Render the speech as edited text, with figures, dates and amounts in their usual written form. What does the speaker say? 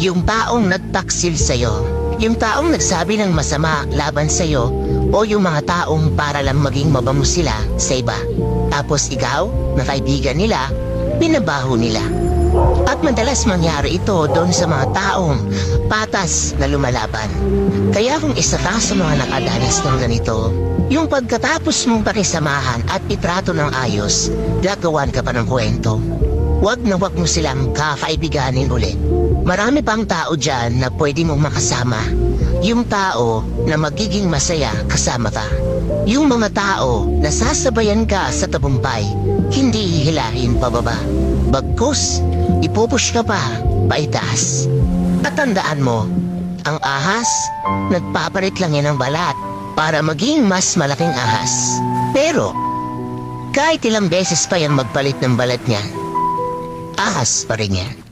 Yung taong nagtaksil sa'yo, yung taong nagsabi ng masama laban sa'yo, o yung mga taong para lang maging mabango sila sa iba. Tapos ikaw, na kaibigan nila, binabaho nila. At madalas mangyari ito doon sa mga taong patas na lumalaban. Kaya kung isa ka sa mga nakadanas ng ganito, yung pagkatapos mong pakisamahan at itrato ng ayos, gagawan ka pa ng kwento. Huwag na huwag mo silang kakaibiganin ulit. Marami pang tao dyan na pwede mong makasama. Yung tao na magiging masaya kasama ka. Yung mga tao na sasabayan ka sa tabumpay, hindi hihilahin pababa. Bagkus, ipupush ka pa paitaas. At tandaan mo, ang ahas, nagpapalit lang yan ng balat para maging mas malaking ahas. Pero, kahit ilang beses pa yan magpalit ng balat niya, ahas pa rin yan.